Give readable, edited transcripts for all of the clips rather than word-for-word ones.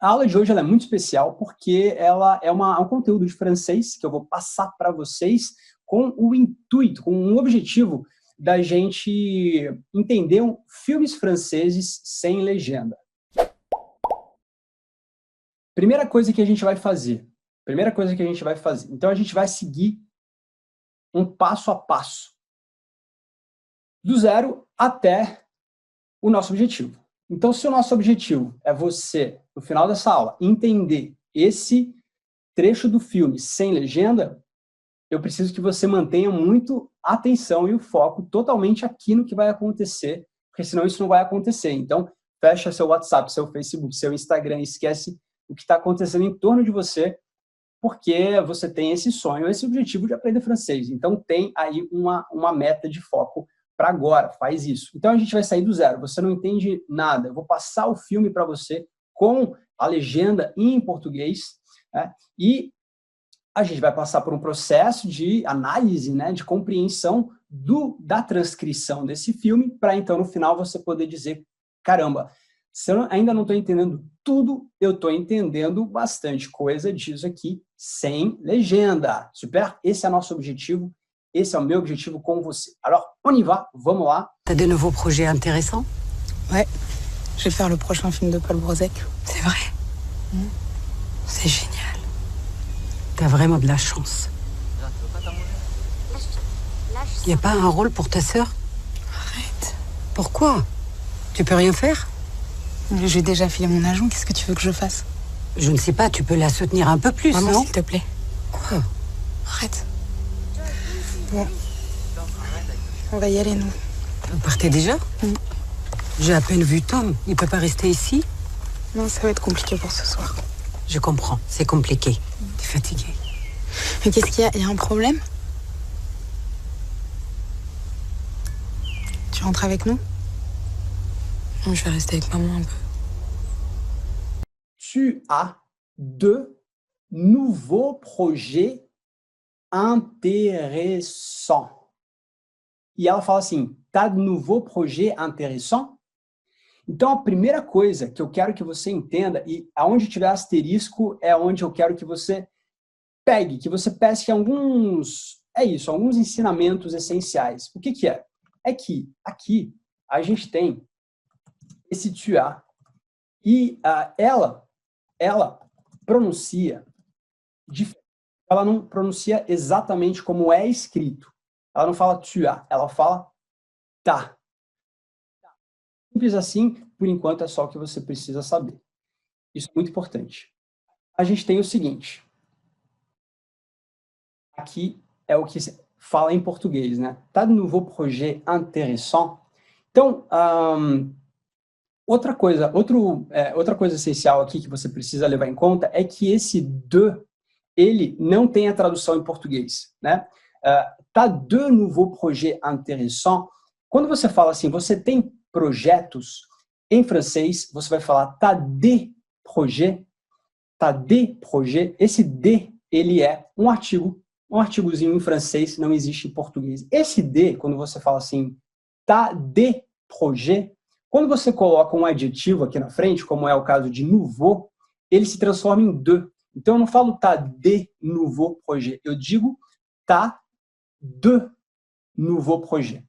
A aula de hoje ela é muito especial porque ela é um conteúdo de francês que eu vou passar para vocês com o intuito, com um objetivo da gente entender filmes franceses sem legenda. Primeira coisa que a gente vai fazer. Então a gente vai seguir um passo a passo, do zero até o nosso objetivo. Então, se o nosso objetivo é você, no final dessa aula, entender esse trecho do filme sem legenda, eu preciso que você mantenha muito a atenção e o foco totalmente aqui no que vai acontecer, porque senão isso não vai acontecer. Então, fecha seu WhatsApp, seu Facebook, seu Instagram, esquece o que está acontecendo em torno de você, porque você tem esse sonho, esse objetivo de aprender francês. Então, tem aí uma meta de foco para agora, faz isso. Então, a gente vai sair do zero, você não entende nada. Eu vou passar o filme para você com a legenda em português, né? E a gente vai passar por um processo de análise, né, de compreensão da transcrição desse filme, para então, no final, você poder dizer, caramba, se eu ainda não estou entendendo tudo, eu estou entendendo bastante coisa disso aqui sem legenda. Super? Esse é nosso objetivo, esse é o meu objetivo com você. Alors, on y va, vamos lá. T'as des nouveaux projets intéressants? Ouais, je vais faire le prochain film de Paul Brouzek. C'est vrai? C'est génial. T'as vraiment de la chance. Y a pas un rôle pour ta sœur? Arrête. Pourquoi? Tu peux rien faire? J'ai déjà filé mon agent, qu'est-ce que tu veux que je fasse? Je ne sais pas, tu peux la soutenir un peu plus, Maman, non? s'il te plaît. Quoi? Arrête. Bon. On va y aller, nous. Vous partez déjà? J'ai à peine vu Tom. Il peut pas rester ici? Non, ça va être compliqué pour ce soir. Je comprends, c'est compliqué. T'es fatiguée. Mais qu'est-ce qu'il y a? Il y a un problème? Tu rentres avec nous? Non, je vais rester avec maman un peu. Tu as de nouveaux projets intéressants. E ela fala assim, tá de nouveaux projets intéressants? Então, a primeira coisa que eu quero que você entenda, e aonde tiver asterisco é onde eu quero que você pegue, que você pesque alguns ensinamentos essenciais. O que é? É que aqui a gente tem esse tu as, e ela pronuncia, ela não pronuncia exatamente como é escrito. Ela não fala tu as, ela fala tá. Simples assim, por enquanto é só o que você precisa saber. Isso é muito importante. A gente tem o seguinte. Aqui é o que fala em português, né? Tá de nouveau projet intéressant. Então, outra coisa essencial aqui que você precisa levar em conta é que esse de, ele não tem a tradução em português, né? Tá de nouveau projet intéressant. Quando você fala assim, você tem projetos, em francês, você vai falar tá de projet, tá de projet. Esse de, ele é um artigozinho em francês, não existe em português. Esse de, quando você fala assim, tá de projet, quando você coloca um adjetivo aqui na frente, como é o caso de nouveau, ele se transforma em de. Então, eu não falo tá de nouveau projet, eu digo tá de nouveau projet.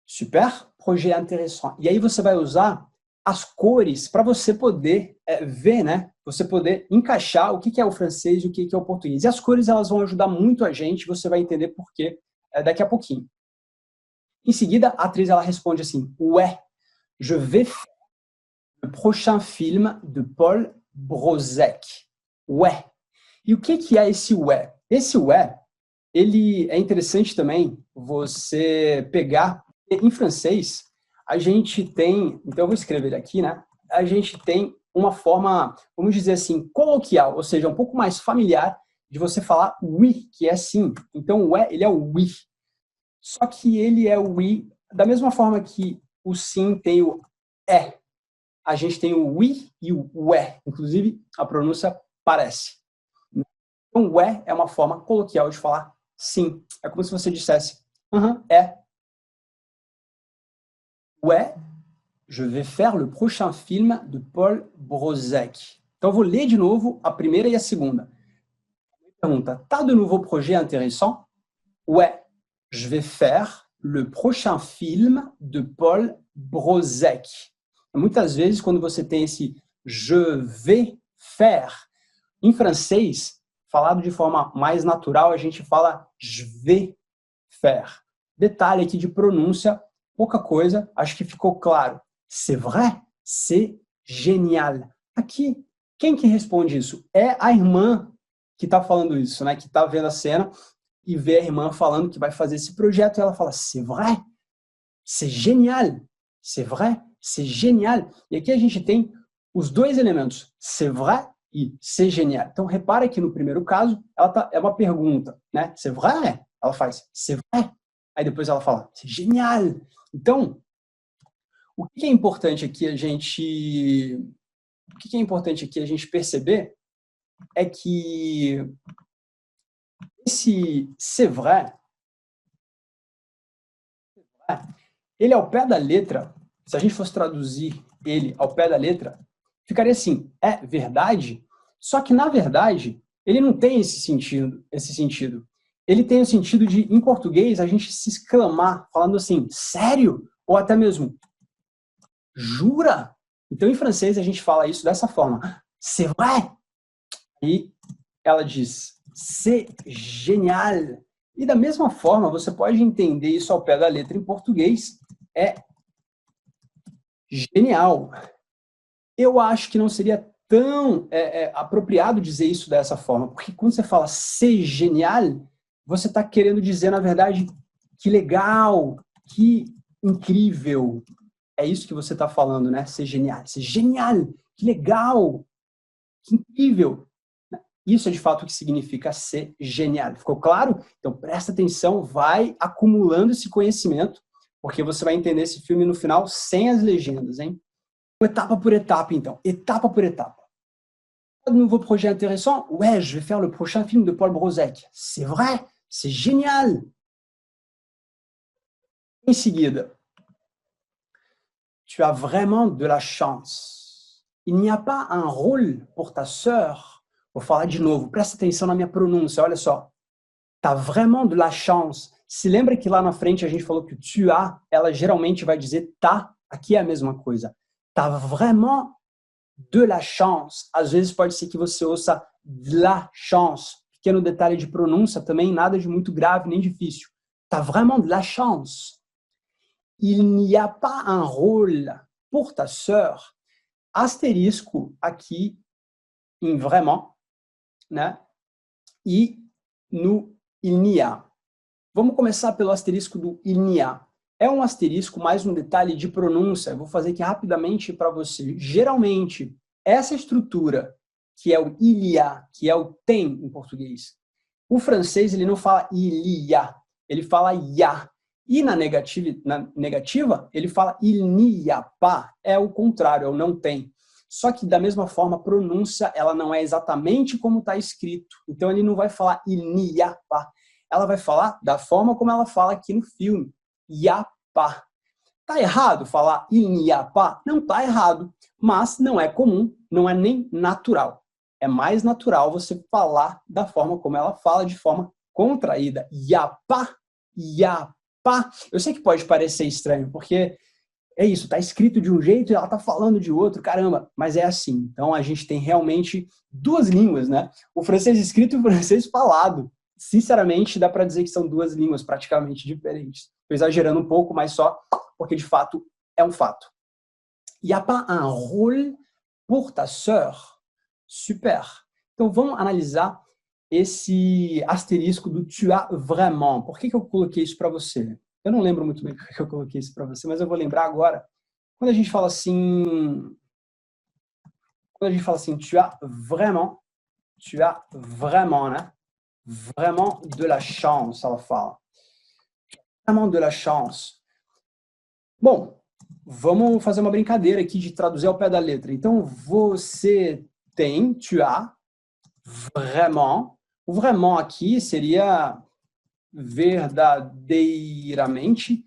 Super, projet intéressant. E aí você vai usar as cores para você poder ver, né? Você poder encaixar o que é o francês e o que é o português. E as cores, elas vão ajudar muito a gente, você vai entender por quê daqui a pouquinho. Em seguida, a atriz ela responde assim, ouais, je vais faire le prochain film de Paul Brouzek. Ouais. E o que é esse ouais? Esse ouais, ele é interessante também você pegar. Em francês, a gente tem, então eu vou escrever ele aqui, né? A gente tem uma forma, vamos dizer assim, coloquial, ou seja, um pouco mais familiar de você falar oui, que é sim. Então, o ele é o oui. Só que ele é o oui, da mesma forma que o sim tem o é. A gente tem o oui e o ué. Inclusive, a pronúncia parece. Então, ué é uma forma coloquial de falar sim. É como se você dissesse, é. Ouais, je vais faire le prochain film de Paul Brossek. Então, eu vou ler de novo a primeira e a segunda. Pergunta, t'as de nouveaux projets intéressants? Ouais, je vais faire le prochain film de Paul Brossek. Muitas vezes, quando você tem esse je vais faire, em francês, falado de forma mais natural, a gente fala je vais faire. Detalhe aqui de pronúncia, pouca coisa, acho que ficou claro. C'est vrai, c'est génial. Aqui, quem que responde isso? É a irmã que está falando isso, né? Que está vendo a cena e vê a irmã falando que vai fazer esse projeto e ela fala, c'est vrai, c'est génial. C'est vrai, c'est génial. E aqui a gente tem os dois elementos, c'est vrai e c'est génial. Então, repara que no primeiro caso, é uma pergunta, né? C'est vrai? Ela faz, c'est vrai. Aí depois ela fala, c'est génial. Então, o que é importante aqui a gente perceber é que esse c'est vrai, ele ao pé da letra, se a gente fosse traduzir ele ao pé da letra, ficaria assim, é verdade? Só que, na verdade, ele não tem esse sentido. Ele tem o sentido de, em português, a gente se exclamar, falando assim, sério? Ou até mesmo, jura? Então, em francês, a gente fala isso dessa forma, c'est vrai? E ela diz, c'est génial. E da mesma forma, você pode entender isso ao pé da letra em português, é genial. Eu acho que não seria tão apropriado dizer isso dessa forma, porque quando você fala c'est génial, você está querendo dizer, na verdade, que legal, que incrível. É isso que você está falando, né? C'est génial, que legal, que incrível. Isso é de fato o que significa ser genial. Ficou claro? Então presta atenção, vai acumulando esse conhecimento, porque você vai entender esse filme no final sem as legendas, hein? Etapa por etapa, então. Etapa por etapa. De nouveau projet intéressant? Ouais, je vais faire le prochain film de Paul Brossek. C'est vrai, c'est génial. Em seguida, tu as vraiment de la chance. Il n'y a pas un rôle pour ta sœur. Vou falar de novo, presta atenção na minha pronúncia, olha só. T'as vraiment de la chance. Se lembra que lá na frente a gente falou que o tu as, ela geralmente vai dizer tá, aqui é a mesma coisa. T'as vraiment de la chance. Às vezes pode ser que você ouça de la chance. Pequeno detalhe de pronúncia também, nada de muito grave nem difícil. T'as vraiment de la chance. Il n'y a pas un rôle pour ta sœur. Asterisco aqui em vraiment, né? E no il n'y a. Vamos começar pelo asterisco do il n'y a. É um asterisco mais um detalhe de pronúncia. Eu vou fazer aqui rapidamente para você. Geralmente, essa estrutura, que é o il y a, que é o tem em português, o francês ele não fala il y a, ele fala ya. E na negativa, ele fala il n'y a pas. É o contrário, é o não tem. Só que, da mesma forma, a pronúncia ela não é exatamente como está escrito. Então, ele não vai falar il n'y a pas. Ela vai falar da forma como ela fala aqui no filme. Y a pas. Tá errado falar il n'y a pas? Não tá errado. Mas não é comum, não é nem natural. É mais natural você falar da forma como ela fala, de forma contraída. Y a pas, y a pas. Eu sei que pode parecer estranho, porque é isso, tá escrito de um jeito e ela tá falando de outro, caramba, mas é assim. Então a gente tem realmente duas línguas, né? O francês escrito e o francês falado. Sinceramente, dá para dizer que são duas línguas praticamente diferentes. Estou exagerando um pouco, mas só porque de fato é um fato. Y a pas un rôle pour ta sœur. Super. Então vamos analisar esse asterisco do tu as vraiment. Por que eu coloquei isso para você? Eu não lembro muito bem por que eu coloquei isso para você, mas eu vou lembrar agora. Quando a gente fala assim, tu as vraiment, né? Vraiment de la chance, ela fala. Vraiment de la chance. Bom, vamos fazer uma brincadeira aqui de traduzir ao pé da letra. Então, você tem, tu as, vraiment. O vraiment aqui seria verdadeiramente.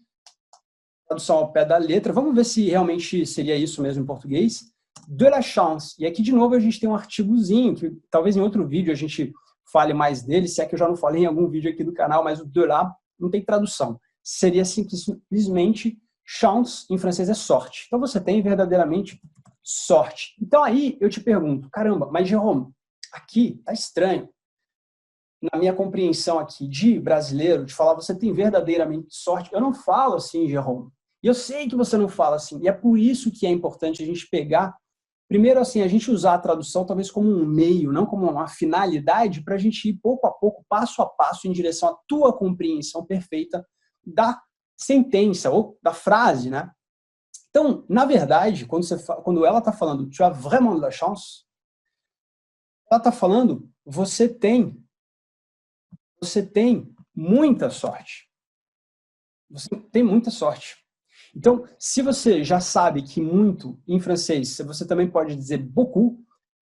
tradução ao pé da letra. Vamos ver se realmente seria isso mesmo em português. De la chance. E aqui, de novo, a gente tem um artigozinho, que talvez em outro vídeo a gente fale mais dele, se é que eu já não falei em algum vídeo aqui do canal, mas o de la não tem tradução. Seria simplesmente chance, em francês é sorte. Então você tem verdadeiramente sorte. Então aí eu te pergunto, caramba, mas Jerome, aqui tá estranho. Na minha compreensão aqui de brasileiro, de falar você tem verdadeiramente sorte, eu não falo assim, Jerome. E eu sei que você não fala assim. E é por isso que é importante a gente pegar, primeiro assim, a gente usar a tradução talvez como um meio, não como uma finalidade, para a gente ir pouco a pouco, passo a passo, em direção à tua compreensão perfeita da sentença ou da frase, né? Então, na verdade, quando ela está falando tu as vraiment de la chance, ela está falando você tem muita sorte. Você tem muita sorte. Então, se você já sabe que muito, em francês, você também pode dizer beaucoup,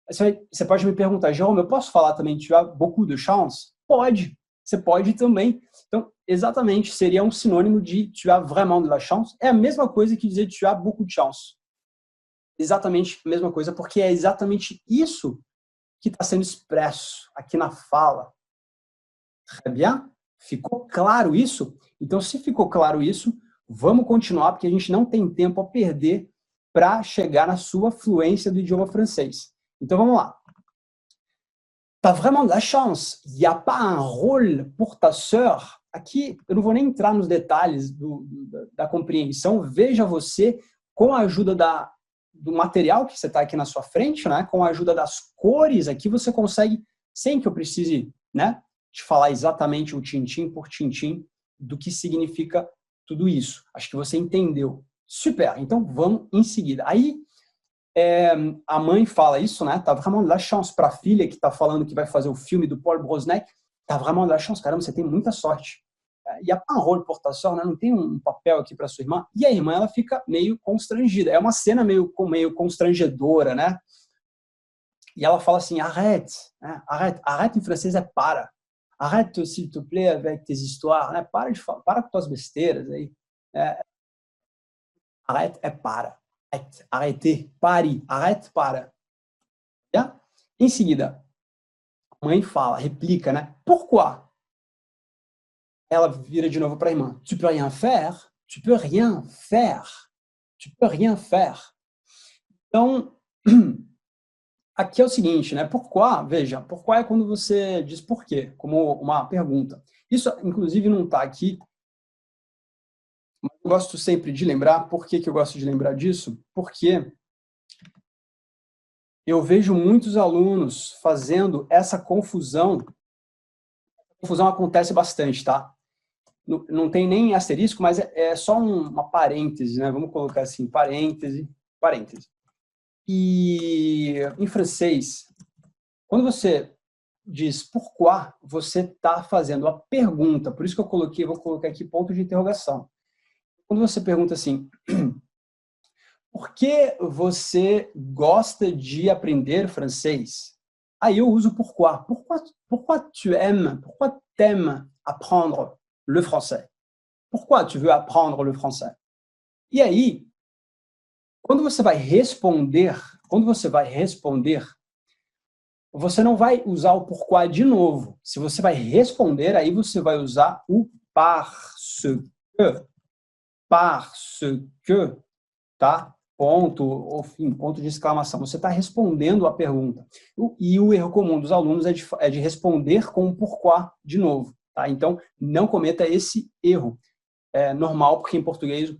você pode me perguntar, Jerome, eu posso falar também tu as beaucoup de chance? Pode. Você pode também. Então, exatamente, seria um sinônimo de tu as vraiment de la chance. É a mesma coisa que dizer tu as beaucoup de chance. Exatamente a mesma coisa, porque é exatamente isso que está sendo expresso aqui na fala. Très bien? Ficou claro isso? Então, se ficou claro isso, vamos continuar, porque a gente não tem tempo a perder para chegar na sua fluência do idioma francês. Então, vamos lá. T'as vraiment de la chance. Il n'y a pas un rôle pour ta sœur. Aqui, eu não vou nem entrar nos detalhes da compreensão. Veja você, com a ajuda do material que você está aqui na sua frente, né? Com a ajuda das cores, aqui você consegue, sem que eu precise, né, te falar exatamente o tintim por tintim do que significa tudo isso. Acho que você entendeu. Super. Então, vamos em seguida. Aí, a mãe fala isso, né? Tá vraiment de la chance para a filha que está falando que vai fazer o filme do Paul Brosnek. Tá vraiment de la chance, caramba, você tem muita sorte. E a un rôle pour ta sœur, né? Não tem um papel aqui para sua irmã. E a irmã, ela fica meio constrangida. É uma cena meio constrangedora, né? E ela fala assim, arrête, né? Arrête em francês é para. Arrête, s'il te plaît, avec tes histoires, né? Para com tuas besteiras aí. Arrête é para. Arrêter, pare, arrête, para. Yeah? Em seguida, a mãe fala, replica, né? Pourquoi? Ela vira de novo para a irmã. Tu peux rien faire? Tu peux rien faire. Tu peux rien faire. Então, aqui é o seguinte, né? Pourquoi? Veja, pourquoi é quando você diz por quê, como uma pergunta. Isso, inclusive, não está aqui. Eu gosto sempre de lembrar. Por que eu gosto de lembrar disso? Porque eu vejo muitos alunos fazendo essa confusão. A confusão acontece bastante, tá? Não tem nem asterisco, mas é só uma parêntese, né? Vamos colocar assim, parêntese. E em francês, quando você diz pourquoi, você está fazendo a pergunta. Por isso que vou colocar aqui ponto de interrogação. Quando você pergunta assim, por que você gosta de aprender francês? Aí eu uso pourquoi. Pourquoi tu aimes? Pourquoi t'aimes apprendre le français? Pourquoi tu veux apprendre le français? E aí, quando você vai responder, você não vai usar o pourquoi de novo. Se você vai responder, aí você vai usar o parce que, tá? Ponto de exclamação. Você está respondendo a pergunta. E o erro comum dos alunos é de responder com o pourquoi de novo, tá? Então, não cometa esse erro. É normal, porque em português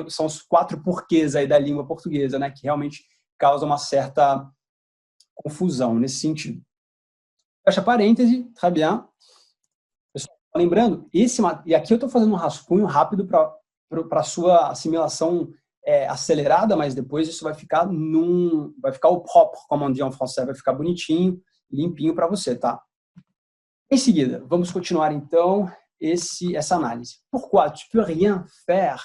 são os 4 porquês aí da língua portuguesa, né? Que realmente causam uma certa confusão nesse sentido. Fecha parêntese, très bien. Pessoal, lembrando, e aqui eu estou fazendo um rascunho rápido para a sua assimilação acelerada, mas depois isso vai ficar au propre, como on dit en français, vai ficar bonitinho, limpinho para você, tá? Em seguida, vamos continuar então essa análise. Pourquoi tu peux rien faire?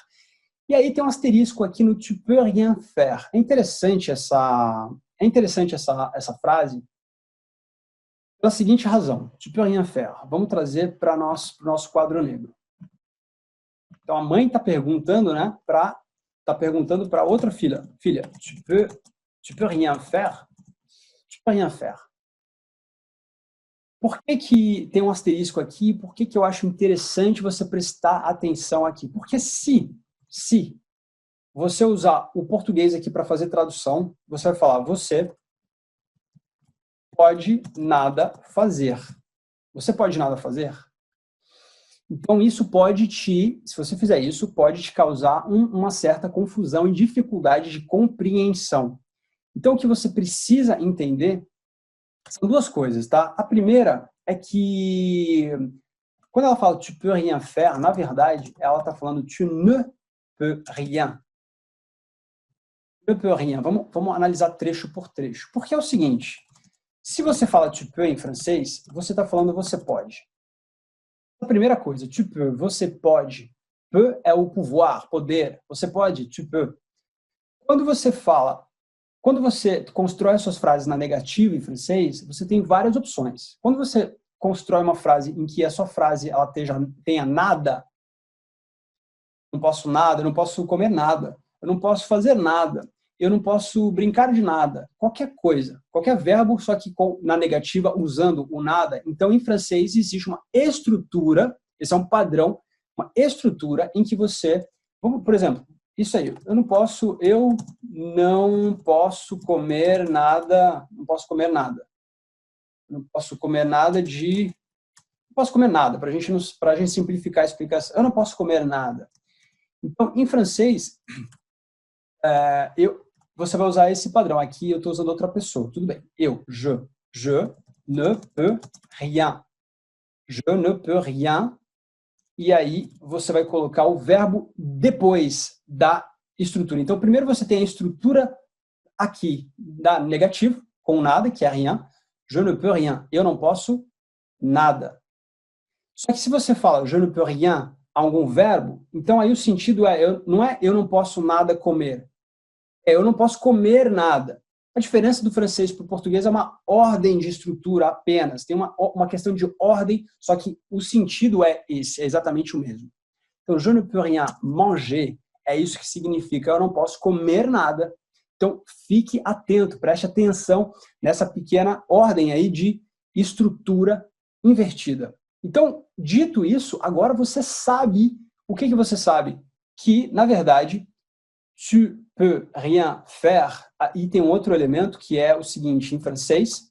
E aí tem um asterisco aqui no tu peux rien faire. É interessante essa frase pela seguinte razão. Tu peux rien faire. Vamos trazer para o nosso quadro negro. Então, a mãe está perguntando, né, para outra filha. Filha, tu peux rien faire? Tu peux rien faire. Por que tem um asterisco aqui? Por que eu acho interessante você prestar atenção aqui? Porque se você usar o português aqui para fazer tradução, você vai falar, você pode nada fazer. Você pode nada fazer? Então, isso pode se você fizer isso, pode te causar uma certa confusão e dificuldade de compreensão. Então, o que você precisa entender são duas coisas, tá? A primeira é que, quando ela fala tu peux rien faire, na verdade, ela está falando tu ne peux rien. Tu ne peux rien. Vamos analisar trecho por trecho. Porque é o seguinte, se você fala tu peux em francês, você está falando você pode. A primeira coisa, tu peux, você pode. Peut é o pouvoir, poder. Você pode, tu peux. Quando você constrói suas frases na negativa em francês, você tem várias opções. Quando você constrói uma frase em que a sua frase ela tenha nada, não posso nada, eu não posso comer nada, eu não posso fazer nada, eu não posso brincar de nada, qualquer coisa, qualquer verbo, só que na negativa usando o nada. Então, em francês, existe uma estrutura, esse é um padrão, uma estrutura em que você, por exemplo, isso aí, eu não posso comer nada, não posso comer nada para a gente simplificar a explicação. Eu não posso comer nada. Então, em francês, você vai usar esse padrão. Aqui eu estou usando outra pessoa. Tudo bem. Je ne peux rien. Je ne peux rien. E aí você vai colocar o verbo depois da estrutura. Então, primeiro você tem a estrutura aqui da negativo, com nada, que é rien. Je ne peux rien. Eu não posso nada. Só que se você fala je ne peux rien, algum verbo, então aí o sentido não é eu não posso nada comer. Eu não posso comer nada. A diferença do francês para o português é uma ordem de estrutura apenas. Tem uma questão de ordem, só que o sentido é exatamente o mesmo. Então, je ne peux rien manger, é isso que significa eu não posso comer nada. Então, fique atento, preste atenção nessa pequena ordem aí de estrutura invertida. Então, dito isso, agora você sabe, o que você sabe? Que, na verdade, tu peux rien faire. Aí tem um outro elemento que é o seguinte, em francês,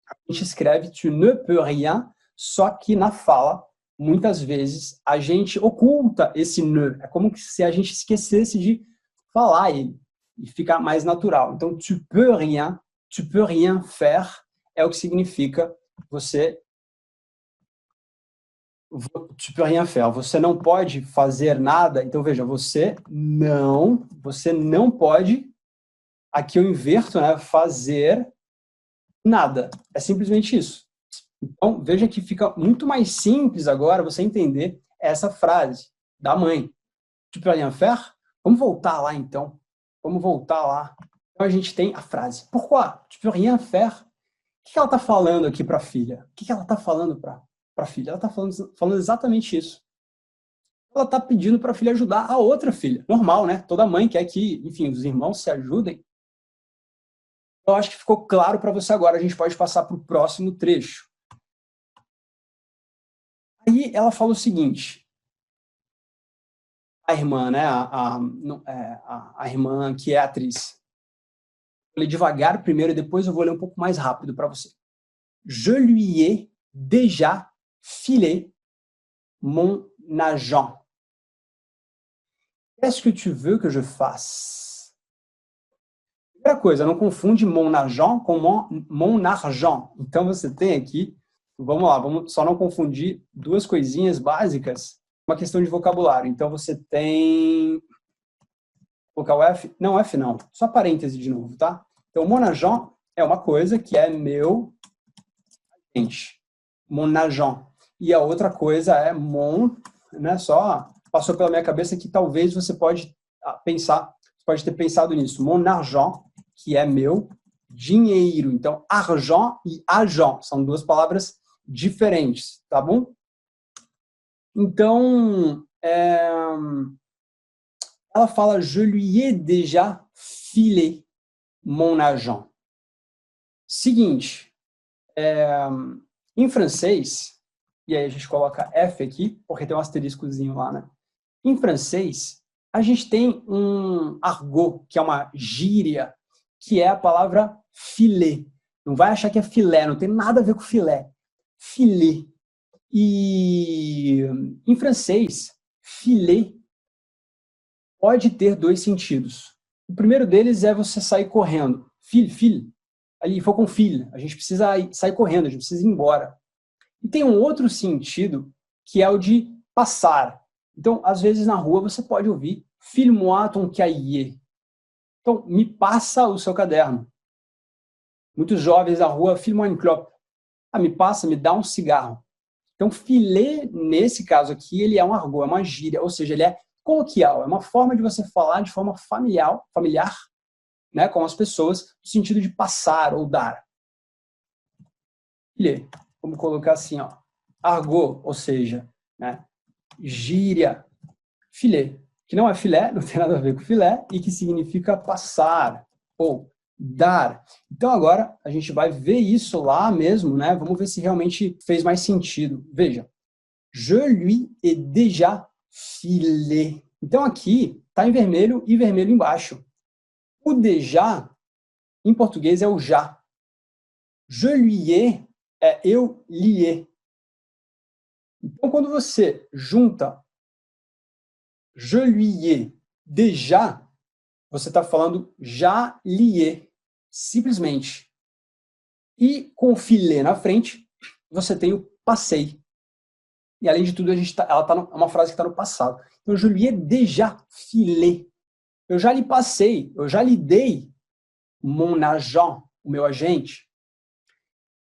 a gente escreve tu ne peux rien, só que na fala, muitas vezes, a gente oculta esse ne. É como se a gente esquecesse de falar ele e ficar mais natural. Então, tu peux rien faire é o que significa tu peux rien faire. Você não pode fazer nada. Então, veja, você não pode, aqui eu inverto, né? Fazer nada. É simplesmente isso. Então, veja que fica muito mais simples agora você entender essa frase da mãe. Tu peux rien faire? Vamos voltar lá, então. Vamos voltar lá. Então, a gente tem a frase. Pourquoi? Tu peux rien faire? O que ela está falando aqui para a filha? O que ela está falando para a filha? Ela está falando exatamente isso. Ela está pedindo para a filha ajudar a outra filha. Normal, né? Toda mãe quer que, enfim, os irmãos se ajudem. Eu acho que ficou claro para você agora. A gente pode passar para o próximo trecho. Aí ela fala o seguinte. A irmã, né? A irmã que é a atriz. Vou ler devagar primeiro e depois eu vou ler um pouco mais rápido para você. Je lui ai déjà filé mon agent. Qu'est-ce que tu veux que je fasse? Primeira coisa, não confunde mon agent com mon argent. Então você tem aqui, vamos lá, vamos só não confundir duas coisinhas básicas, uma questão de vocabulário. Então você tem, vou colocar o F? Não, F não, só parêntese de novo, tá? Então mon agent é uma coisa que é meu agente, mon agent. E a outra coisa é mon, né? Só passou pela minha cabeça que talvez você pode ter pensado nisso. Mon argent, que é meu dinheiro. Então, argent e agent são duas palavras diferentes, tá bom? Então, ela fala je lui ai déjà filé mon agent. Seguinte, em francês, e aí a gente coloca F aqui, porque tem um asteriscozinho lá, né? Em francês, a gente tem um argot, que é uma gíria, que é a palavra filet. Não vai achar que é filé, não tem nada a ver com filé. Filet. E em francês, filet pode ter dois sentidos. O primeiro deles é você sair correndo. Fil. Ali, foi com fil. A gente precisa sair correndo, a gente precisa ir embora. E tem um outro sentido, que é o de passar. Então, às vezes na rua você pode ouvir file-moi ton cahier. Então, me passa o seu caderno. Muitos jovens na rua, file-moi une clope. Me passa, me dá um cigarro. Então, filet, nesse caso aqui, ele é um argot, é uma gíria, ou seja, ele é coloquial, é uma forma de você falar de forma familiar, né, com as pessoas, no sentido de passar ou dar. Filet, vamos colocar assim, ó, argot, ou seja, né, gíria, filet, que não é filé, não tem nada a ver com filé, e que significa passar ou dar. Então agora a gente vai ver isso lá mesmo, né? Vamos ver se realmente fez mais sentido. Veja, je lui ai déjà filé. Então aqui está em vermelho e vermelho embaixo. O déjà, em português, é o já. Je lui ai é eu lhe ai. Então quando você junta je lui ai déjà, você está falando já lhe ai, simplesmente. E com o filé na frente, você tem o passei. E além de tudo, é uma frase que está no passado. Então, je lui ai déjà filé. Eu já lhe passei, eu já lhe dei mon agent, o meu agente.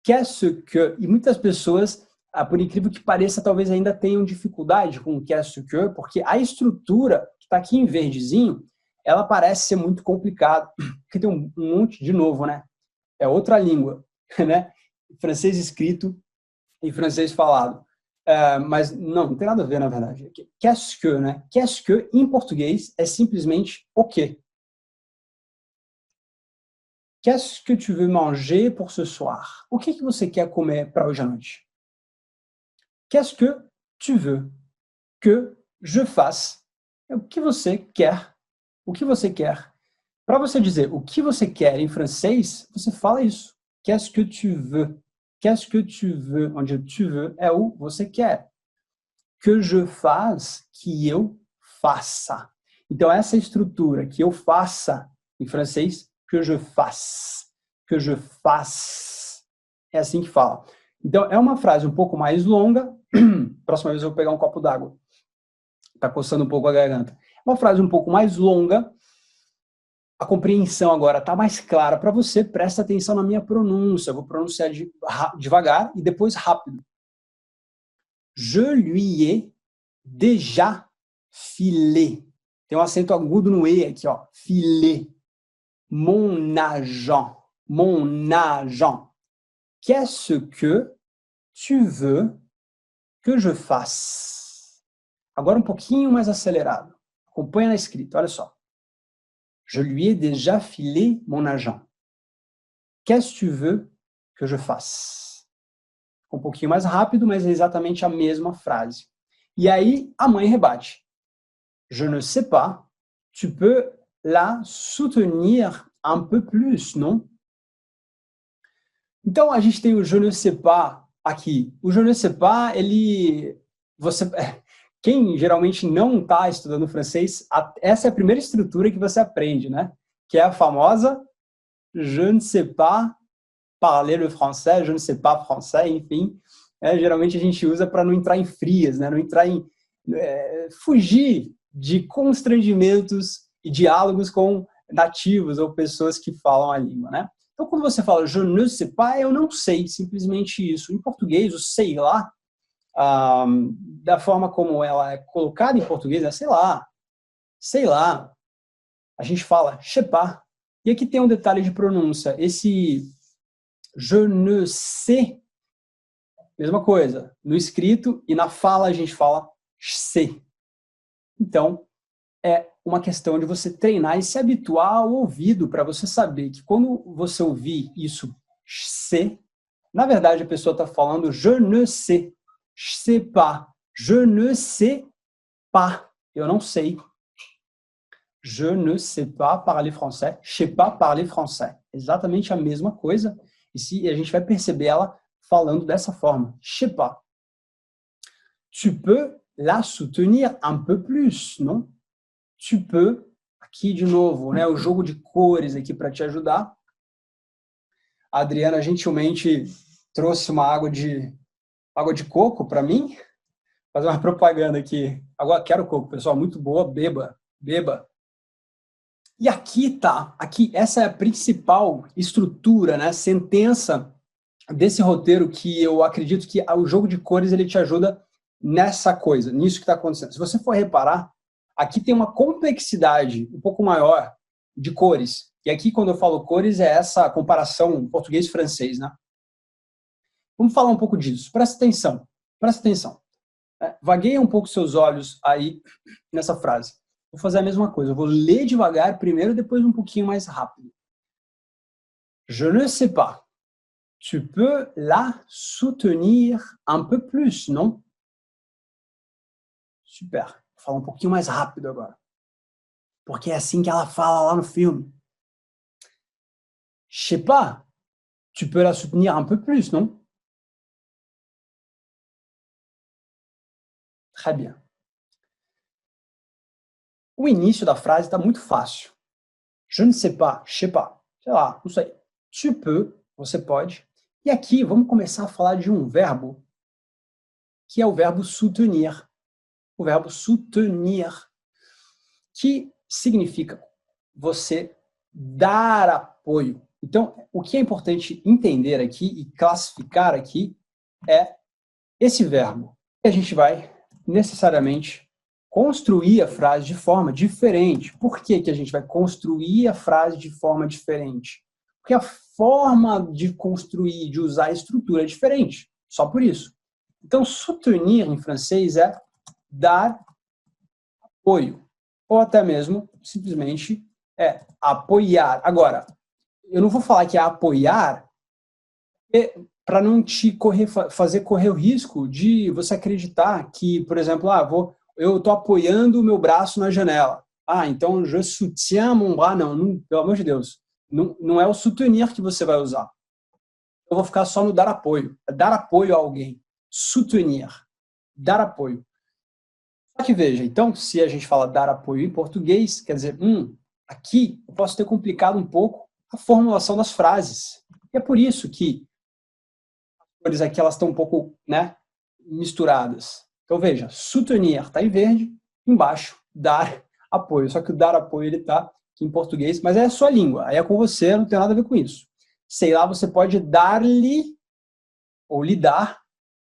Qu'est-ce que... E muitas pessoas, por incrível que pareça, talvez ainda tenham dificuldade com qu'est-ce que, porque a estrutura, que está aqui em verdezinho, ela parece ser muito complicada, porque tem um monte, de novo, né? É outra língua, né? Francês escrito e francês falado. Mas não tem nada a ver, na verdade. Qu'est-ce que, né? Qu'est-ce que, em português, é simplesmente o quê? Qu'est-ce que tu veux manger pour ce soir? O que você quer comer para hoje à noite? Qu'est-ce que tu veux que je fasse? O que você quer? O que você quer? Para você dizer o que você quer em francês, você fala isso. Qu'est-ce que tu veux? Qu'est-ce que tu veux? Onde tu veux é o você quer. Que je fasse, que eu faça. Então, essa estrutura, que eu faça, em francês, que je fasse. Que je fasse. É assim que fala. Então, é uma frase um pouco mais longa. Próxima vez eu vou pegar um copo d'água. Está coçando um pouco a garganta. Uma frase um pouco mais longa. A compreensão agora está mais clara para você. Presta atenção na minha pronúncia. Eu vou pronunciar devagar e depois rápido. Je lui ai déjà filé. Tem um acento agudo no E aqui, ó. Filé. Mon agent. Mon agent. Qu'est-ce que tu veux que je fasse? Agora um pouquinho mais acelerado. Acompanha na escrita, olha só. Je lui ai déjà filé mon agent. Qu'est-ce que tu veux que je fasse? Um pouquinho mais rápido, mas é exatamente a mesma frase. E aí a mãe rebate. Je ne sais pas, tu peux la soutenir un peu plus, non? Então a gente tem o je ne sais pas aqui. O je ne sais pas, quem geralmente não está estudando francês, essa é a primeira estrutura que você aprende, né? Que é a famosa je ne sais pas parler le français, je ne sais pas français, enfim. Geralmente a gente usa para não entrar em frias, né? Não entrar em... fugir de constrangimentos e diálogos com nativos ou pessoas que falam a língua, né? Então, quando você fala je ne sais pas, eu não sei, simplesmente isso. Em português, o sei lá, da forma como ela é colocada em português, é sei lá. A gente fala je sais pas. E aqui tem um detalhe de pronúncia. Esse je ne sais, mesma coisa. No escrito e na fala a gente fala sais. Então, é uma questão de você treinar e se habituar ao ouvido para você saber que quando você ouvir isso, se, na verdade a pessoa está falando je ne sais pas, je ne sais pas, eu não sei. Je ne sais pas parler français, je sais pas parler français. Exatamente a mesma coisa, e a gente vai perceber ela falando dessa forma, je sais pas. Tu peux la soutenir un peu plus, não? Tu peux, aqui de novo, né, o jogo de cores aqui para te ajudar. A Adriana gentilmente trouxe uma água de coco para mim. Fazer uma propaganda aqui. Agora quero coco, pessoal, muito boa, beba. E aqui essa é a principal estrutura, né, sentença desse roteiro que eu acredito que o jogo de cores ele te ajuda nessa coisa, nisso que está acontecendo. Se você for reparar, aqui tem uma complexidade um pouco maior de cores. E aqui, quando eu falo cores, é essa comparação português-francês, né? Vamos falar um pouco disso. Presta atenção. Vagueia um pouco seus olhos aí nessa frase. Vou fazer a mesma coisa. Eu vou ler devagar primeiro, depois um pouquinho mais rápido. Je ne sais pas. Tu peux la soutenir un peu plus, non? Super. Vou falar um pouquinho mais rápido agora. Porque é assim que ela fala lá no filme. Je sais pas. Tu peux la soutenir un peu plus, non? Très bien. O início da frase está muito fácil. Je ne sais pas, je sais pas. Sei lá, não sei. Tu peux, você pode. E aqui vamos começar a falar de um verbo que é o verbo soutenir. O verbo soutenir, que significa você dar apoio. Então, o que é importante entender aqui e classificar aqui é esse verbo. E a gente vai necessariamente construir a frase de forma diferente. Por que que a gente vai construir a frase de forma diferente? Porque a forma de construir, de usar a estrutura é diferente. Só por isso. Então, soutenir em francês é dar apoio. Ou até mesmo, simplesmente, apoiar. Agora, eu não vou falar que é apoiar para não te fazer correr o risco de você acreditar que, por exemplo, eu estou apoiando o meu braço na janela. Então je soutiens mon bras. Não, pelo amor de Deus. Não é o soutenir que você vai usar. Eu vou ficar só no dar apoio. É dar apoio a alguém. Soutenir. Dar apoio. Só que veja, então, se a gente fala dar apoio em português, quer dizer, aqui eu posso ter complicado um pouco a formulação das frases. E é por isso que as cores aqui elas estão um pouco, né, misturadas. Então veja, soutenir está em verde, embaixo, dar apoio. Só que o dar apoio ele está aqui em português, mas é a sua língua, aí é com você, não tem nada a ver com isso. Sei lá, você pode dar-lhe, ou lhe dar,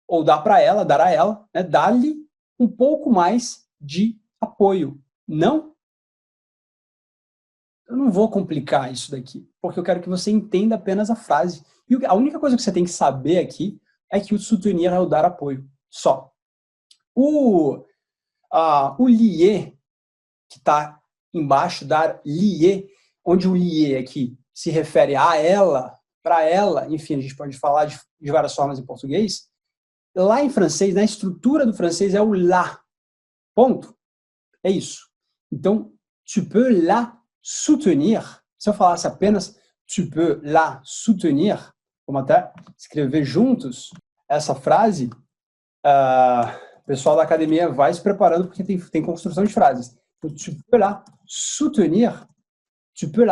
ou dar para ela, dar a ela, né, dar-lhe um pouco mais de apoio. Não? Eu não vou complicar isso daqui, porque eu quero que você entenda apenas a frase. E a única coisa que você tem que saber aqui é que o soutenir é o dar apoio. Só. O lier, que está embaixo, dar lier, onde o lier aqui se refere a ela, para ela, enfim, a gente pode falar de várias formas em português. Lá em francês, na estrutura do francês, é o la. Ponto. É isso. Então, tu peux la soutenir. Se eu falasse apenas tu peux la soutenir, vamos até escrever juntos essa frase, o pessoal da academia vai se preparando porque tem construção de frases. Então, tu peux la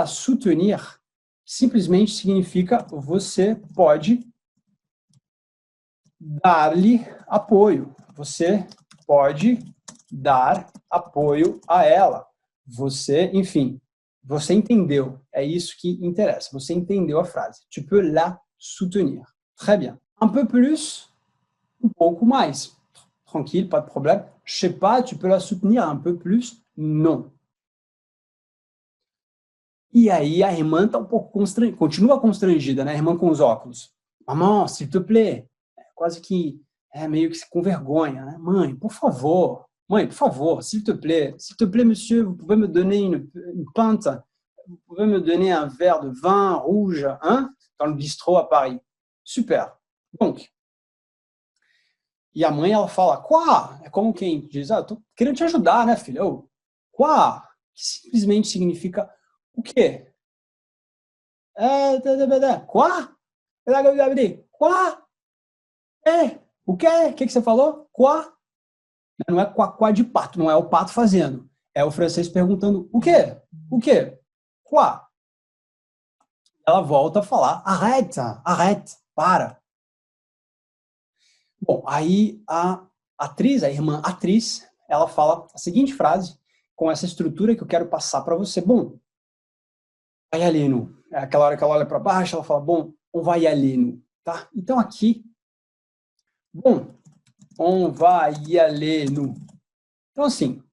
soutenir, simplesmente significa você pode dar-lhe apoio. Você pode dar apoio a ela. Você, enfim, você entendeu. É isso que interessa. Você entendeu a frase. Tu peux la soutenir. Très bien. Un peu plus, um pouco mais. Tranquille, pas de problème. Je sais pas, tu peux la soutenir un peu plus? Non. E aí a irmã está um pouco constrangida, continua constrangida, né? A irmã com os óculos. Maman, s'il te plaît. Quase que meio que com vergonha, né? Mãe, por favor. Mãe, por favor, s'il te plaît, monsieur, vous pouvez me donner une pinte, vous pouvez me donner un verre de vin rouge, hein, dans le bistrot à Paris. Super. Donc, e a mãe, ela fala, quá, é como quem diz, tô querendo te ajudar, né, filha? Quá, que simplesmente significa o quê? Quá? Quá? O quê? O que você falou? Quá? Não é quá de pato, não é o pato fazendo. É o francês perguntando, o quê? O quê? Quá? Ela volta a falar, arrête, para. Bom, aí a atriz, a irmã atriz, ela fala a seguinte frase, com essa estrutura que eu quero passar para você. Bom, vai aleno. É aquela hora que ela olha para baixo, ela fala, bom, on vai aleno, tá? Então aqui, bom, on vai aleno. Então assim,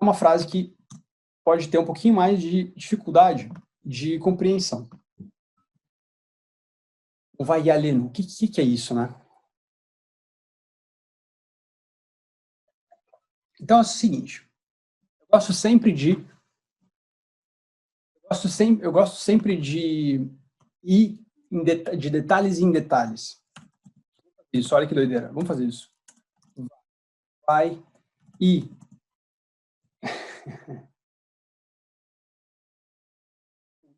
é uma frase que pode ter um pouquinho mais de dificuldade de compreensão. On vai aleno. O que é isso, né? Então é o seguinte, eu gosto sempre de ir de detalhes em detalhes. Isso, olha que doideira. Vamos fazer isso. Vai e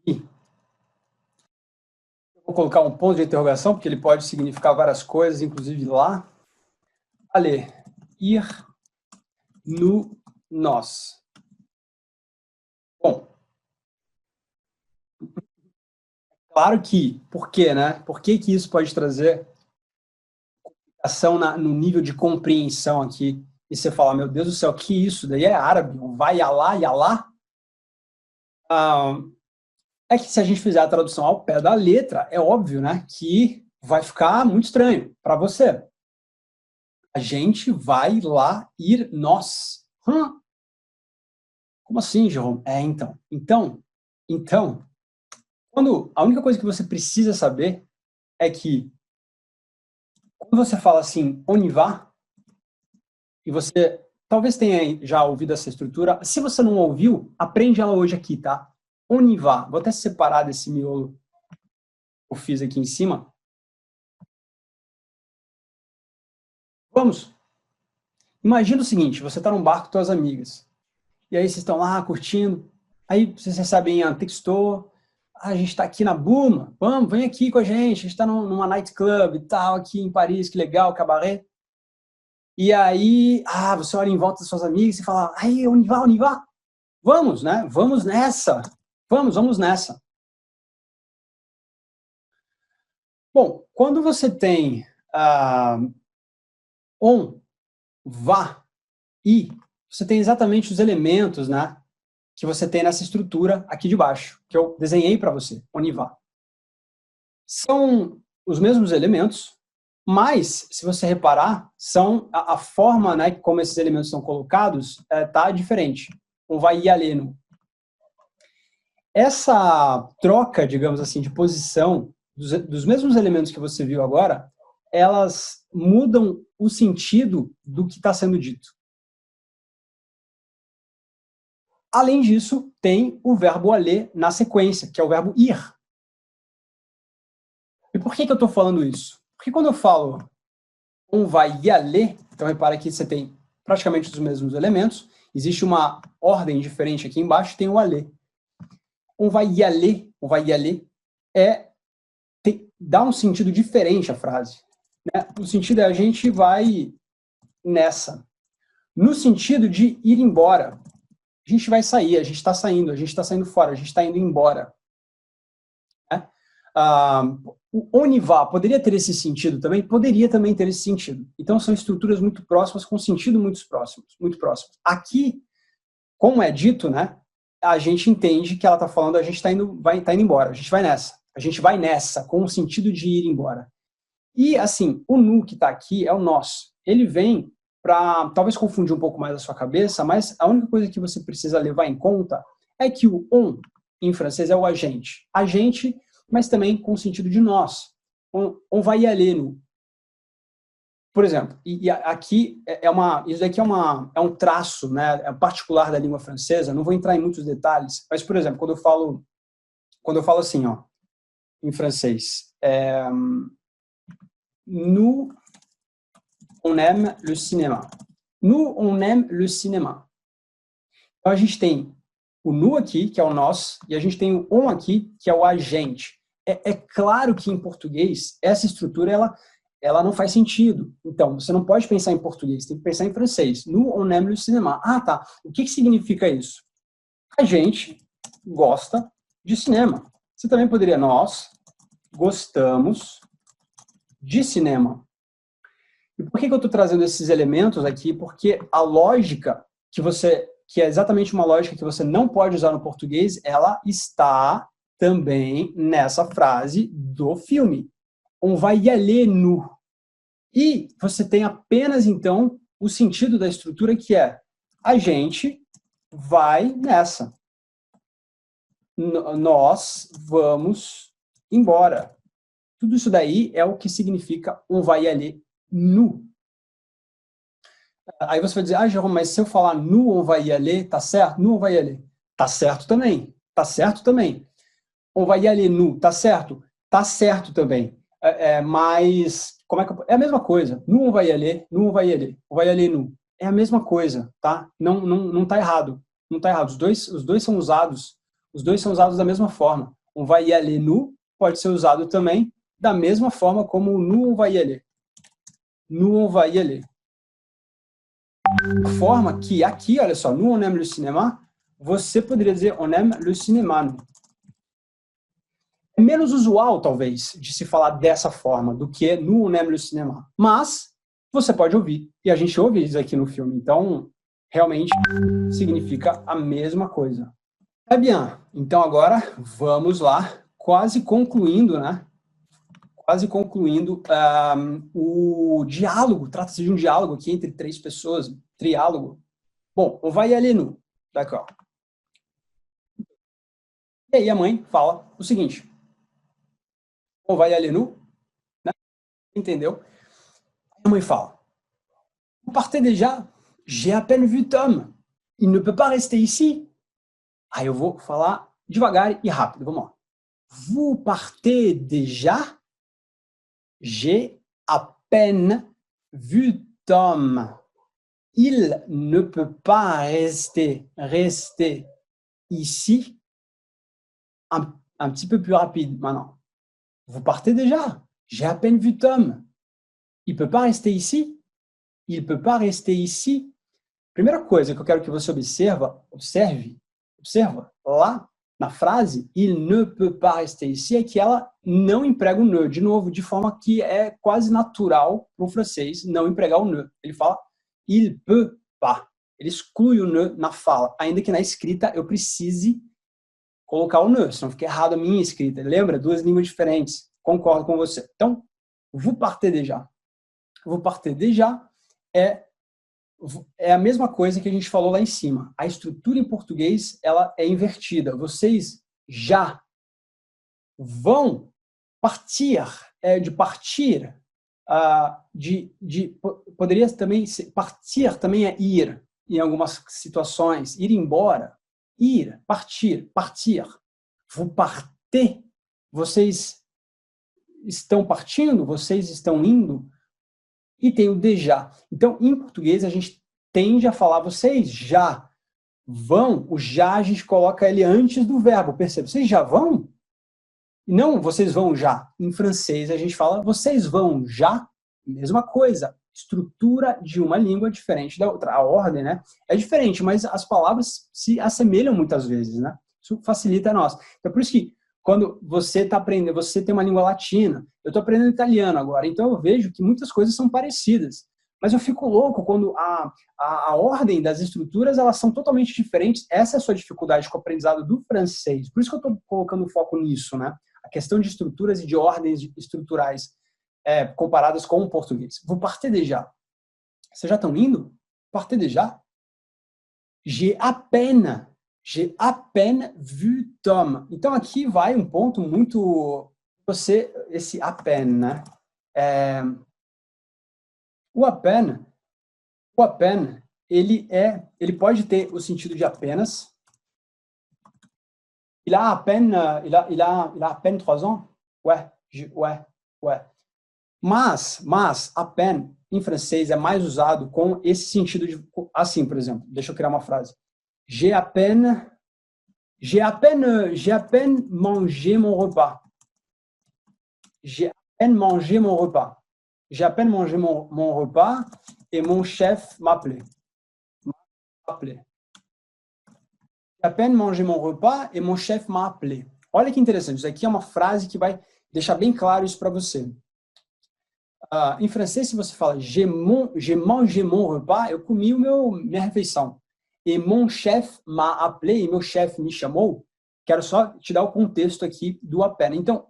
eu vou colocar um ponto de interrogação, porque ele pode significar várias coisas, inclusive lá. Allez, ir no nós. Bom, claro que, por quê, né? Por que isso pode trazer complicação no nível de compreensão aqui? E você fala, meu Deus do céu, que isso? Daí é árabe, vai Alá, Yalá. É que se a gente fizer a tradução ao pé da letra, é óbvio, né, que vai ficar muito estranho para você. A gente vai lá ir nós. Como assim, Jerome? Então, a única coisa que você precisa saber é que quando você fala assim, on y va, e você talvez tenha já ouvido essa estrutura, se você não ouviu, aprende ela hoje aqui, tá? On y va. Vou até separar desse miolo que eu fiz aqui em cima. Vamos. Imagina o seguinte, você está num barco com suas amigas. E aí vocês estão lá curtindo. Aí vocês recebem um texto. A gente está aqui na Buma. Vamos, vem aqui com a gente. A gente está numa nightclub e tal, aqui em Paris, que legal, cabaré. E aí, você olha em volta das suas amigas e fala, aí, on y va? Vamos, né? Vamos nessa. Vamos nessa. Bom, quando você tem on, va, e, você tem exatamente os elementos, né, que você tem nessa estrutura aqui de baixo, que eu desenhei para você, on y va. São os mesmos elementos, mas, se você reparar, são a forma, né, como esses elementos são colocados, tá diferente. On va y aleno. Essa troca, digamos assim, de posição dos mesmos elementos que você viu agora, elas mudam o sentido do que está sendo dito. Além disso, tem o verbo aller na sequência, que é o verbo ir. E por que eu estou falando isso? Porque quando eu falo on vai y aller, então repara que você tem praticamente os mesmos elementos, existe uma ordem diferente aqui embaixo, tem o aller. On vai y aller dá um sentido diferente à frase. Né? O sentido é a gente vai nessa. No sentido de ir embora. A gente vai sair, a gente está saindo fora, a gente está indo embora. Né? O on y va poderia ter esse sentido também? Poderia também ter esse sentido. Então são estruturas muito próximas, com sentido muito próximos. Aqui, como é dito, né, a gente entende que ela está falando, a gente está indo embora, a gente vai nessa, com o sentido de ir embora. E, assim, o nu que está aqui é o nós. Ele vem para, talvez, confundir um pouco mais a sua cabeça, mas a única coisa que você precisa levar em conta é que o on, em francês, é o agente. Agente, mas também com o sentido de nós. On vai y aller, nous. por exemplo, aqui isso daqui é um traço, né, particular da língua francesa. Não vou entrar em muitos detalhes, mas, por exemplo, quando eu falo assim, ó, em francês, nous, on aime le cinéma. Nous, on aime le cinéma. Então, a gente tem o nous aqui, que é o nós, e a gente tem o on aqui, que é o a gente. É claro que em português, essa estrutura, ela não faz sentido. Então, você não pode pensar em português, tem que pensar em francês. Nous, on aime le cinéma. Ah, tá. O que significa isso? A gente gosta de cinema. Você também poderia, nós gostamos de cinema. E por que eu estou trazendo esses elementos aqui? Porque a lógica que é exatamente uma lógica que você não pode usar no português, ela está também nessa frase do filme. On va y aller, nous. E você tem apenas, então, o sentido da estrutura que é a gente vai nessa. Nós vamos embora. Tudo isso daí é o que significa on va y aller, nous. Aí você vai dizer, Jerome, mas se eu falar nous on va y aller, tá certo? Nous on va y aller. Tá certo também. Tá certo também. On va y aller, nous. Tá certo? Tá certo também. Mas, como é que é a mesma coisa. Nous on va y aller, nous on va y aller. On va y aller, nous. É a mesma coisa, tá? Não tá errado. Não tá errado. Os dois são usados. Os dois são usados da mesma forma. On va y aller, nous pode ser usado também da mesma forma como nous on va y aller. Nous on va y aller. De forma que aqui, olha só, nous on aime le cinéma, você poderia dizer on aime le cinéma. É menos usual, talvez, de se falar dessa forma do que nous on aime le cinéma. Mas você pode ouvir, e a gente ouve isso aqui no filme. Então, realmente, significa a mesma coisa. É bien. Então, agora, vamos lá, quase concluindo, né? Quase concluindo o diálogo. Trata-se de um diálogo aqui entre três pessoas, triálogo. Bom, on va y aller, nous. D'accord. E aí a mãe fala o seguinte. On va y aller, nous. Né? Entendeu? A mãe fala. Vous partez déjà? J'ai à peine vu Tom. Il ne peut pas rester ici. Aí eu vou falar devagar e rápido. Vamos lá. Vous partez déjà? J'ai à peine vu Tom. Il ne peut pas rester ici. Un petit peu plus rapide maintenant. Vous partez déjà? J'ai à peine vu Tom. Il ne peut pas rester ici? Il ne peut pas rester ici. Primeira coisa que eu quero que você observa lá na frase, il ne peut pas rester ici, é que ela não emprega o ne, de novo, de forma que é quase natural para o francês não empregar o ne. Ele fala il peut pas. Ele exclui o ne na fala, ainda que na escrita eu precise colocar o ne, senão fica errado a minha escrita. Lembra? Duas línguas diferentes. Concordo com você. Então, vous partez déjà. Vous partez déjà é a mesma coisa que a gente falou lá em cima. A estrutura em português ela é invertida. Vocês já vão partir, de partir, poderia também ser, partir também é ir em algumas situações, ir embora, ir, partir, partir. Vous partez, vocês estão partindo, vocês estão indo. E tem o déjà. Então, em português, a gente tende a falar vocês já vão. O já a gente coloca ele antes do verbo. Percebe? Vocês já vão? E não vocês vão já. Em francês, a gente fala vocês vão já. Mesma coisa. Estrutura de uma língua diferente da outra. A ordem, né? É diferente, mas as palavras se assemelham muitas vezes, né? Isso facilita a nós. Então, por isso que quando você está aprendendo, você tem uma língua latina, eu estou aprendendo italiano agora, então eu vejo que muitas coisas são parecidas, mas eu fico louco quando a ordem das estruturas elas são totalmente diferentes. Essa é a sua dificuldade com o aprendizado do francês, por isso que eu estou colocando foco nisso, né? A questão de estruturas e de ordens estruturais comparadas com o português. Vous partez déjà? Vocês já estão indo? Partez déjà? J'ai à peine vu Tom. Então, aqui vai um ponto muito... esse à peine, né? o à peine, ele pode ter o sentido de apenas. Il a à peine, il a à peine 3 ans? Ouais, ouais. Mas, à peine, em francês, é mais usado com esse sentido de, assim, por exemplo. Deixa eu criar uma frase. J'ai à peine mangé mon repas. J'ai à peine mangé mon repas. J'ai à peine mangé mon repas et mon chef m'appelait. J'ai à peine mangé mon repas et mon chef m'a appelé. Olha que interessante, isso aqui é uma frase que vai deixar bem claro isso para você. Em francês, se você fala j'ai mangé mon repas, eu comi minha refeição. E mon chef m'a appelé, e meu chefe me chamou. Quero só te dar o contexto aqui do à peine. Então,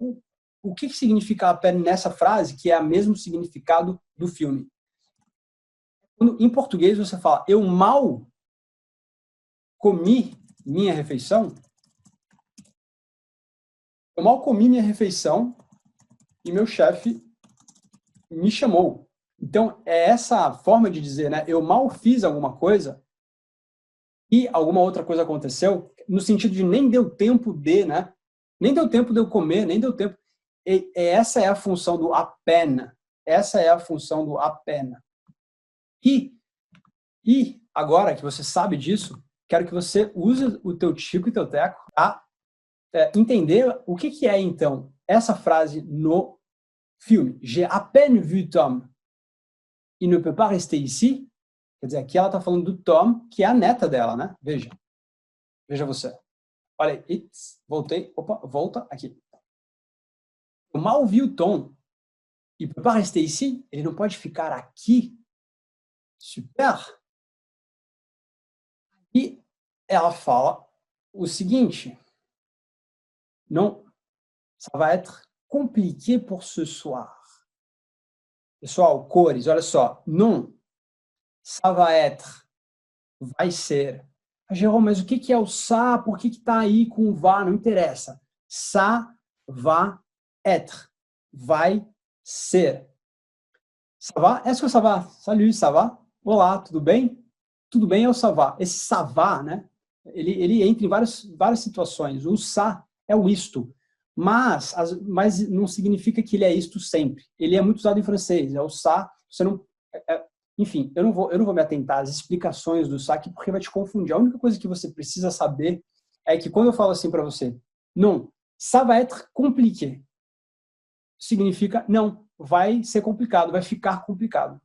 o que significa à peine nessa frase, que é o mesmo significado do filme? Quando, em português, você fala eu mal comi minha refeição. Eu mal comi minha refeição e meu chefe me chamou. Então, é essa forma de dizer, né? Eu mal fiz alguma coisa e alguma outra coisa aconteceu, no sentido de nem deu tempo de, né? Nem deu tempo de eu comer, nem deu tempo. Essa é a função do à peine. Essa é a função do à peine. E agora que você sabe disso, quero que você use o teu tico e teu teco para entender o que é, então, essa frase no filme. J'ai à peine vu Tom. Il ne peut pas rester ici. Quer dizer, aqui ela está falando do Tom, que é a neta dela, né? Veja você. Olha aí, voltei. Opa, volta aqui. Eu mal vi o Tom. Il ne peut pas rester ici. Ele não pode ficar aqui. Super. E ela fala o seguinte. Non, ça va être compliqué pour ce soir. Pessoal, cores, olha só. Non, ça va être, vai ser. Jerôme, mas o que é o ça? Por que está aí com o va? Não interessa. Ça va être, vai ser. Ça va? Est-ce que ça va? Salut, ça va? Olá, tudo bem? Tudo bem é o ça va. Esse ça va, né? Ele entra em várias situações. O ça é o isto. Mas não significa que ele é isto sempre. Ele é muito usado em francês. É o ça. Você não, enfim, eu não vou me atentar às explicações do ça aqui porque vai te confundir. A única coisa que você precisa saber é que quando eu falo assim para você, non, ça va être compliqué, significa não, vai ser complicado, vai ficar complicado.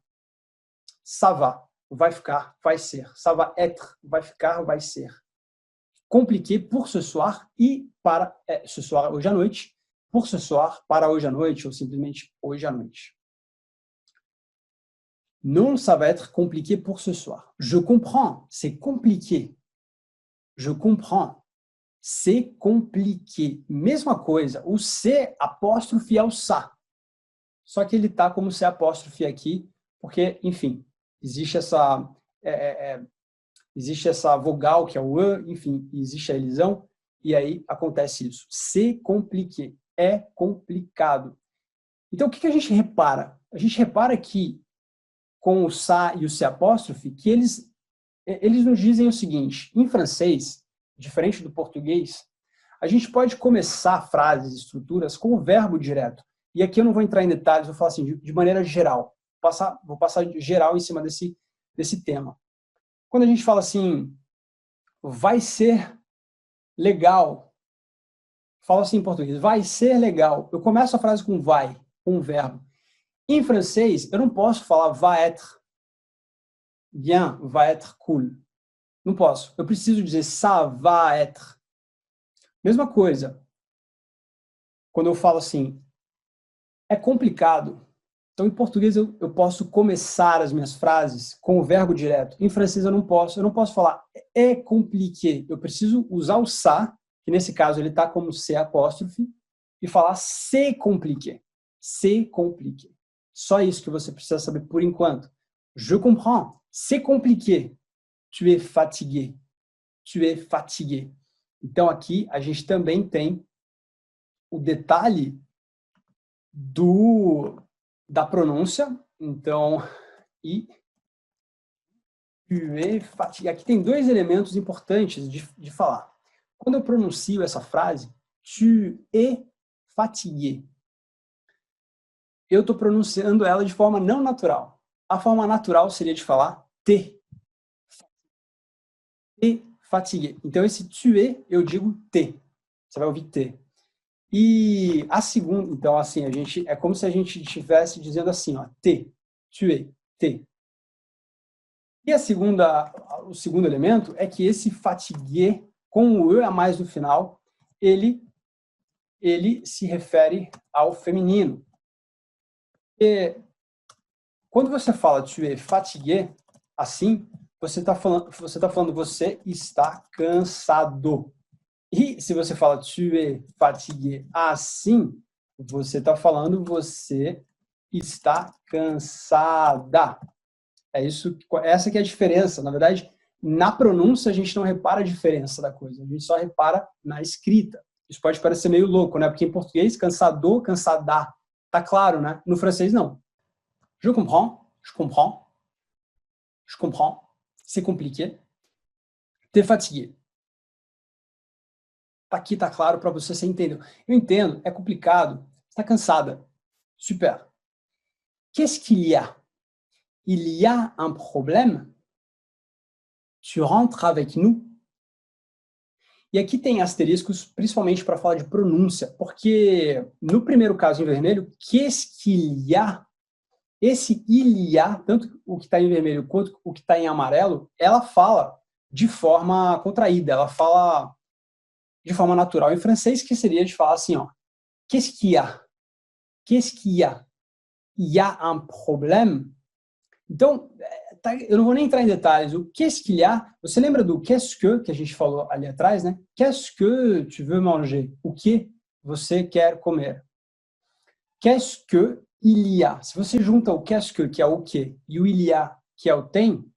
Ça va, vai ficar, vai ser. Ça va être, vai ficar, vai ser. Compliqué pour ce soir e para ce soir, hoje à noite, pour ce soir, para hoje à noite ou simplesmente hoje à noite. Non, ça va être compliqué pour ce soir. Je comprends, c'est compliqué. Je comprends, c'est compliqué. Mesma coisa, o C apóstrofe é o ça. Só que ele está como C apóstrofe aqui, porque, enfim, existe essa vogal que é o E, enfim, existe a elisão, e aí acontece isso. C'est compliqué, é complicado. Então, o que a gente repara? A gente repara que, com o ça e o C apóstrofe, que eles nos dizem o seguinte, em francês, diferente do português, a gente pode começar frases, estruturas, com o verbo direto. E aqui eu não vou entrar em detalhes, vou falar assim, de maneira geral. Vou passar geral em cima desse tema. Quando a gente fala assim, vai ser legal, fala assim em português, vai ser legal. Eu começo a frase com vai, com um verbo. Em francês, eu não posso falar va être bien, va être cool. Não posso. Eu preciso dizer ça va être. Mesma coisa. Quando eu falo assim, é complicado. Então, em português, eu posso começar as minhas frases com o verbo direto. Em francês, eu não posso. Eu não posso falar é compliqué. Eu preciso usar o ça, que nesse caso ele está como C apóstrofe, e falar c'est compliqué. C'est compliqué. Só isso que você precisa saber por enquanto. Je comprends. C'est compliqué. Tu es fatigué. Tu es fatigué. Então, aqui, a gente também tem o detalhe da pronúncia. Então, E tu es fatigué. Aqui tem dois elementos importantes de falar. Quando eu pronuncio essa frase, tu es fatigué, eu estou pronunciando ela de forma não natural. A forma natural seria de falar te fatigué. Então, esse tu es, eu digo te. Você vai ouvir te. E a segunda, então, assim, é como se a gente estivesse dizendo assim, ó, te, tu es, te. E o segundo elemento é que esse fatigué, com o e a mais no final, ele se refere ao feminino. E quando você fala tu es fatigué, assim, você está falando você está cansado. E se você fala tu es fatigué assim, você está falando você está cansada. Essa que é a diferença. Na verdade, na pronúncia a gente não repara a diferença da coisa, a gente só repara na escrita. Isso pode parecer meio louco, né? Porque em português, cansador, cansada, tá claro, né? No francês, não. Je comprends, je comprends, je comprends. C'est compliqué. T'es fatigué. Aqui tá claro para você entender. Eu entendo, é complicado. Está cansada. Super. Qu'est-ce qu'il y a? Il y a un problème? Tu rentres avec nous? E aqui tem asteriscos, principalmente para falar de pronúncia, porque no primeiro caso em vermelho, qu'est-ce qu'il y a? Esse il y a, tanto o que está em vermelho quanto o que está em amarelo, ela fala de forma contraída, ela fala de forma natural em francês, que seria de falar assim, ó, qu'est-ce qu'il y a? Qu'est-ce qu'il y a? Il y a un problème? Então, eu não vou nem entrar em detalhes. O qu'est-ce qu'il y a? Você lembra do qu'est-ce que a gente falou ali atrás, né? Qu'est-ce que tu veux manger? O que você quer comer? Qu'est-ce que il y a? Se você junta o qu'est-ce que é o que, e o il y a, que é o tem,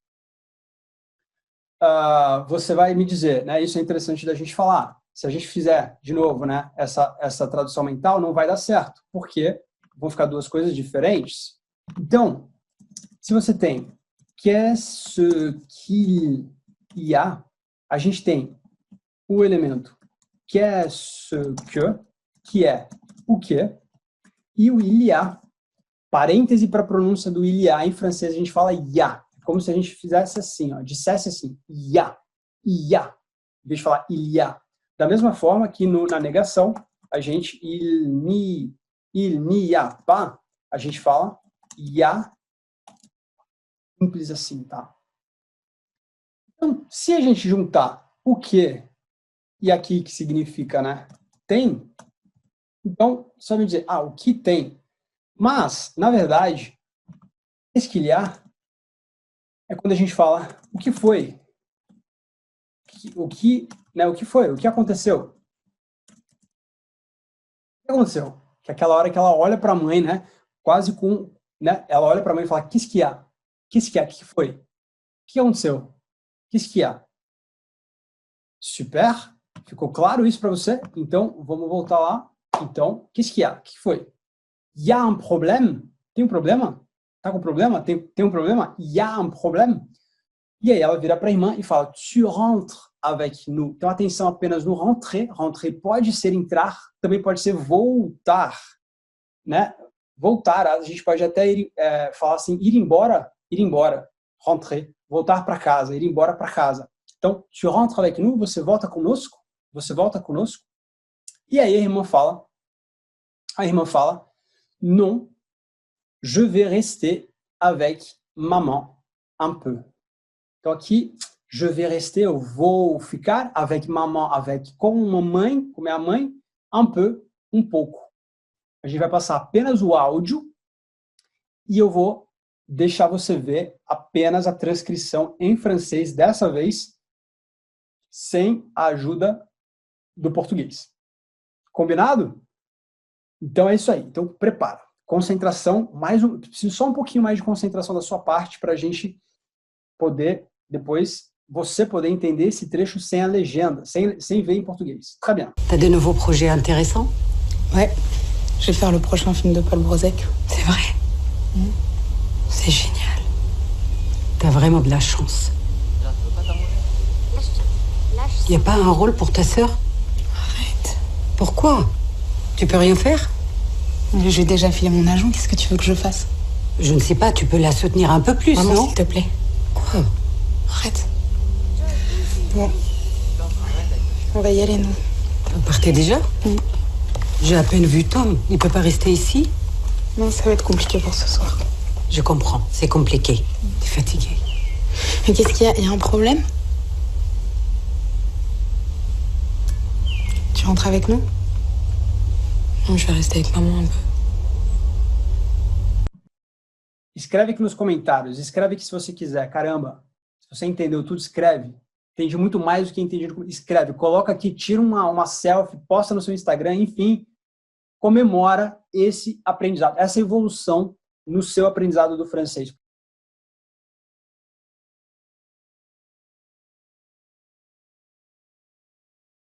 você vai me dizer, né? Isso é interessante da gente falar. Se a gente fizer, de novo, né, essa tradução mental, não vai dar certo, porque vão ficar duas coisas diferentes. Então, se você tem qu'est-ce qu'il y a, a gente tem o elemento qu'est-ce que é o que, e o il y a, parêntese para a pronúncia do il y a, em francês a gente fala ya, como se a gente fizesse assim, ó, dissesse assim, ya, em vez de falar il y a. Da mesma forma que na negação, a gente il n'y a pas, a gente fala ya, simples assim, tá? Então, se a gente juntar o que e aqui que significa, né, tem, então, só me dizer, o que tem. Mas, na verdade, esquilhar é quando a gente fala o que foi, o que foi, o que aconteceu. O que aconteceu? Que aquela hora que ela olha para a mãe, né, quase com, né, ela olha para a mãe e fala, qu'est-ce qu'il y a? Qu'est-ce qu'il y a? O que foi? O que aconteceu? Qu'est-ce qu'il y a? Super. Ficou claro isso para você? Então, vamos voltar lá. Então, qu'est-ce qu'il y a? O que foi? Il y a un problème? Tem um problema? Tá com problema? Tem um problema? Il y a un problème? E aí ela vira para a irmã e fala, tu rentres avec nous. Então, atenção apenas no rentrer. Rentrer pode ser entrar, também pode ser voltar. Né? Voltar, a gente pode até falar assim, ir embora, rentrer, voltar para casa, ir embora para casa. Então, tu rentres avec nous, você volta conosco, E aí a irmã fala, non, je vais rester avec maman un peu. Então aqui, je vais rester, eu vou ficar avec maman, com minha mãe, un peu, um pouco. A gente vai passar apenas o áudio e eu vou deixar você ver apenas a transcrição em francês, dessa vez, sem a ajuda do português. Combinado? Então é isso aí. Então prepara. Concentração, preciso só um pouquinho mais de concentração da sua parte para a gente poder, depois, você poder entender esse trecho sem a legenda, sem ver em português. Très bien. T'as de nouveaux projets intéressants? Ouais. Je vais faire le prochain film de Paul Brouzek. C'est vrai? C'est génial. T'as vraiment de la chance. Y a pas un rôle pour ta sœur? Arrête. Pourquoi? Tu peux rien faire? J'ai déjà filé mon agent, qu'est-ce que tu veux que je fasse? Je ne sais pas, tu peux la soutenir un peu plus, Maman, non? s'il te plaît. Quoi? Arrête. Bon. On va y aller, nous. Vous partez déjà? J'ai à peine vu Tom. Il peut pas rester ici? Non, ça va être compliqué pour ce soir. Je comprends, c'est compliqué. T'es fatiguée. Mais qu'est-ce qu'il y a? Il y a un problème? Tu rentres avec nous? Non, je vais rester avec maman un peu. Escreve aqui nos comentários. Escreve aqui se você quiser. Caramba, se você entendeu tudo, escreve. Entende muito mais do que entendido. Escreve. Coloca aqui, tira uma selfie, posta no seu Instagram, enfim. Comemora esse aprendizado, essa evolução no seu aprendizado do francês.